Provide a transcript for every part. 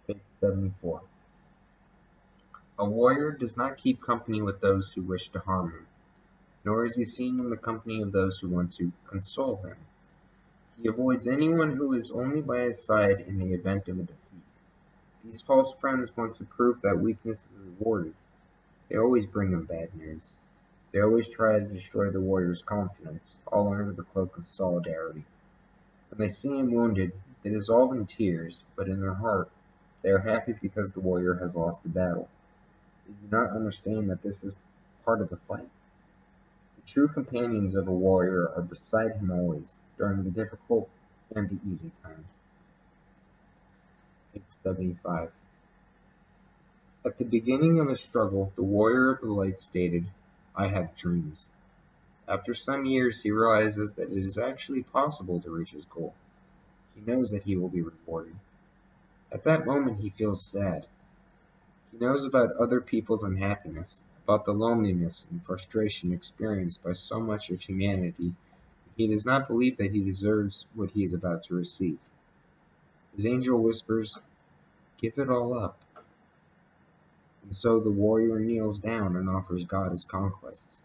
Page 74. A warrior does not keep company with those who wish to harm him, nor is he seen in the company of those who want to console him. He avoids anyone who is only by his side in the event of a defeat. These false friends want to prove that weakness is rewarded. They always bring him bad news. They always try to destroy the warrior's confidence, all under the cloak of solidarity. When they see him wounded, they dissolve in tears, but in their heart, they are happy because the warrior has lost the battle. They do not understand that this is part of the fight. The true companions of a warrior are beside him always, during the difficult and the easy times. Page 75. At the beginning of a struggle, the warrior of the light stated, "I have dreams." After some years, he realizes that it is actually possible to reach his goal. He knows that he will be rewarded. At that moment, he feels sad. He knows about other people's unhappiness, about the loneliness and frustration experienced by so much of humanity. He does not believe that he deserves what he is about to receive. His angel whispers, "Give it all up." And so the warrior kneels down and offers God his conquests.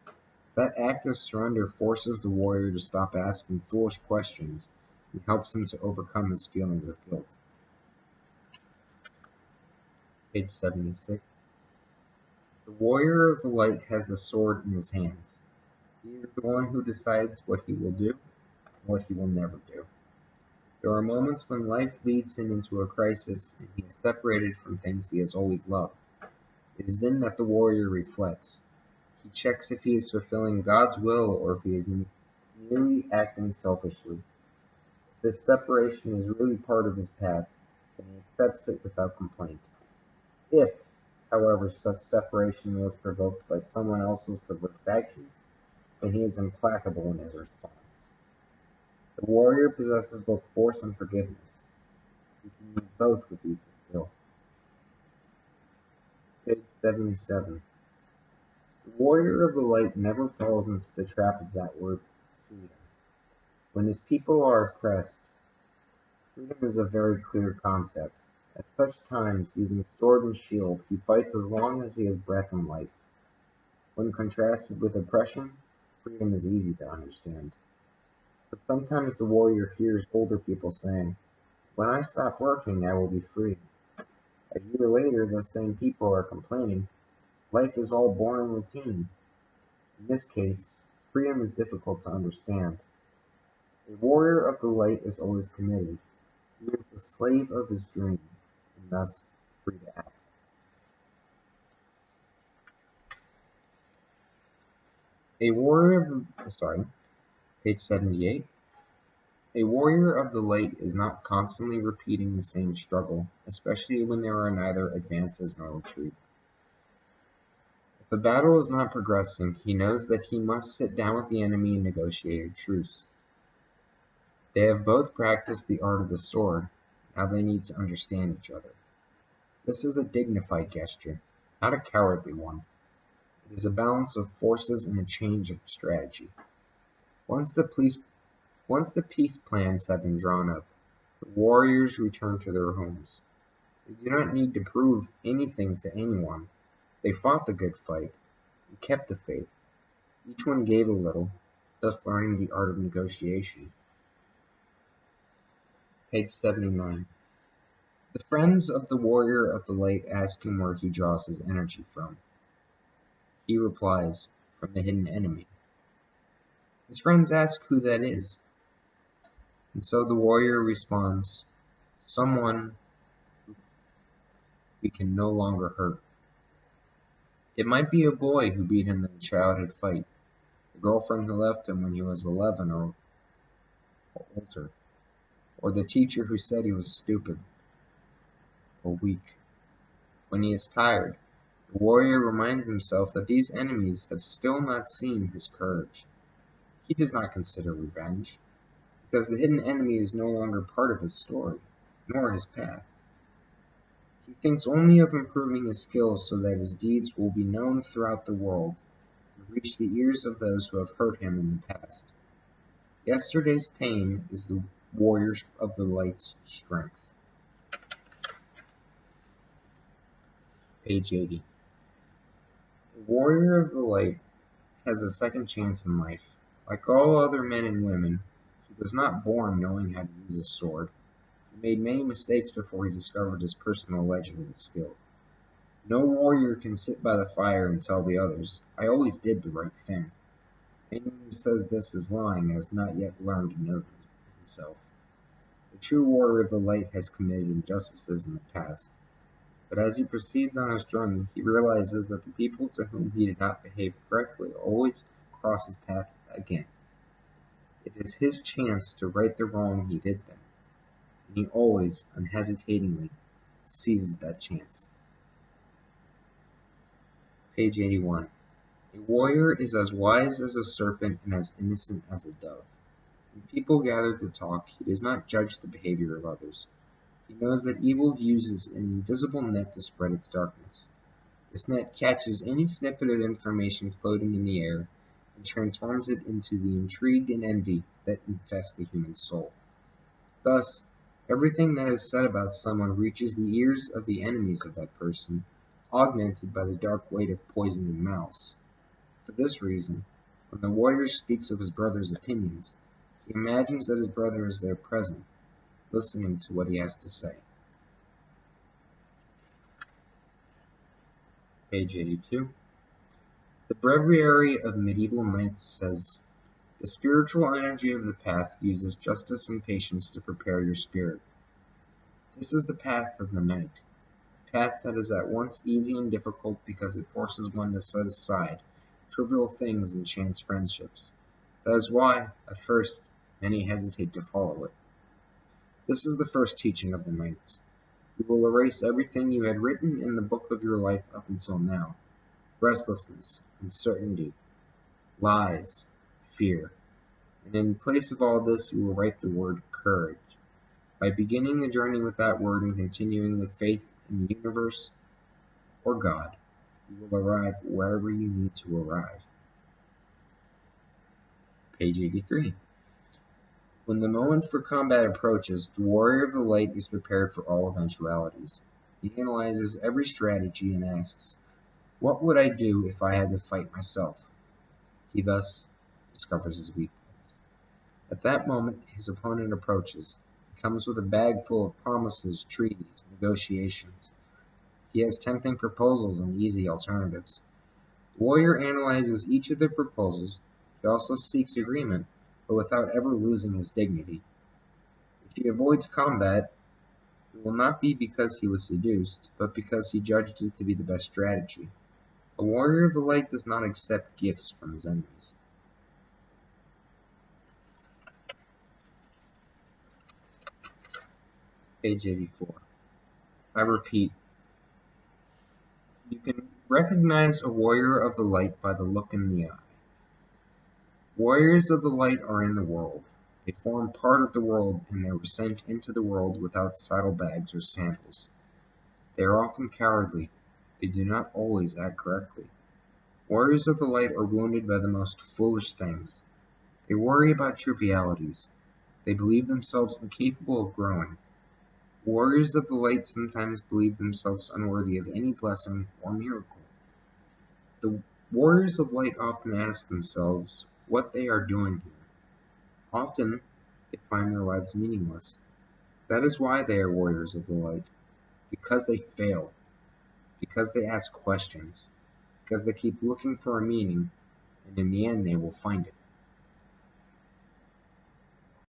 That act of surrender forces the warrior to stop asking foolish questions and helps him to overcome his feelings of guilt. Page 76. The warrior of the light has the sword in his hands. He is the one who decides what he will do and what he will never do. There are moments when life leads him into a crisis and he is separated from things he has always loved. It is then that the warrior reflects. He checks if he is fulfilling God's will or if he is merely acting selfishly. If this separation is really part of his path, then he accepts it without complaint. If, however, such separation was provoked by someone else's perverse actions, then he is implacable in his response. The warrior possesses both force and forgiveness. He can use both with equal skill. Page 77. The warrior of the light never falls into the trap of that word, freedom. When his people are oppressed, freedom is a very clear concept. At such times, using sword and shield, he fights as long as he has breath and life. When contrasted with oppression, freedom is easy to understand. But sometimes the warrior hears older people saying, "When I stop working, I will be free." A year later, those same people are complaining, "Life is all boring routine." In this case, freedom is difficult to understand. A warrior of the light is always committed. He is the slave of his dream, and thus free to act. A warrior of page 78. A warrior of the light is not constantly repeating the same struggle, especially when there are neither advances nor retreat. If the battle is not progressing, he knows that he must sit down with the enemy and negotiate a truce. They have both practiced the art of the sword, now they need to understand each other. This is a dignified gesture, not a cowardly one. It is a balance of forces and a change of strategy. Once the peace plans have been drawn up, the warriors return to their homes. They do not need to prove anything to anyone. They fought the good fight and kept the faith. Each one gave a little, thus learning the art of negotiation. Page 79. The friends of the warrior of the light ask him where he draws his energy from. He replies, "From the hidden enemy." His friends ask who that is. And so the warrior responds, "Someone we can no longer hurt." It might be a boy who beat him in a childhood fight, the girlfriend who left him when he was 11 or older, or the teacher who said he was stupid or weak. When he is tired, the warrior reminds himself that these enemies have still not seen his courage. He does not consider revenge, because the hidden enemy is no longer part of his story, nor his path. He thinks only of improving his skills so that his deeds will be known throughout the world and reach the ears of those who have hurt him in the past. Yesterday's pain is the warrior of the light's strength. Page 80. A warrior of the light has a second chance in life. Like all other men and women, he was not born knowing how to use a sword. He made many mistakes before he discovered his personal legend and skill. No warrior can sit by the fire and tell the others, "I always did the right thing." Anyone who says this is lying and has not yet learned to know himself. The true warrior of the light has committed injustices in the past, but as he proceeds on his journey, he realizes that the people to whom he did not behave correctly always cross his path again. It is his chance to right the wrong he did them, and he always, unhesitatingly, seizes that chance. Page 81. A warrior is as wise as a serpent and as innocent as a dove. When people gather to talk, he does not judge the behavior of others. He knows that evil uses an invisible net to spread its darkness. This net catches any snippet of information floating in the air and transforms it into the intrigue and envy that infest the human soul. Thus, everything that is said about someone reaches the ears of the enemies of that person, augmented by the dark weight of poisoned mouths. For this reason, when the warrior speaks of his brother's opinions, he imagines that his brother is there present, listening to what he has to say. Page 82. The Breviary of Medieval Knights says, "The spiritual energy of the path uses justice and patience to prepare your spirit. This is the path of the knight, a path that is at once easy and difficult because it forces one to set aside trivial things and chance friendships. That is why, at first, many hesitate to follow it. This is the first teaching of the knights. You will erase everything you had written in the book of your life up until now. Restlessness, uncertainty, lies, fear. And in place of all this, you will write the word courage. By beginning the journey with that word and continuing with faith in the universe or God, you will arrive wherever you need to arrive." Page 83. When the moment for combat approaches, the warrior of the light is prepared for all eventualities. He analyzes every strategy and asks, "What would I do if I had to fight myself?" He thus discovers his weak points. At that moment, his opponent approaches. He comes with a bag full of promises, treaties, negotiations. He has tempting proposals and easy alternatives. The warrior analyzes each of the proposals. He also seeks agreement, but without ever losing his dignity. If he avoids combat, it will not be because he was seduced, but because he judged it to be the best strategy. A warrior of the light does not accept gifts from his enemies. Page 84. I repeat, you can recognize a warrior of the light by the look in the eye. Warriors of the light are in the world. They form part of the world, and they were sent into the world without saddlebags or sandals. They are often cowardly. They do not always act correctly. Warriors of the light are wounded by the most foolish things. They worry about trivialities. They believe themselves incapable of growing. Warriors of the light sometimes believe themselves unworthy of any blessing or miracle. The warriors of light often ask themselves what they are doing here. Often, they find their lives meaningless. That is why they are warriors of the light, because they fail, because they ask questions, because they keep looking for a meaning, and in the end they will find it.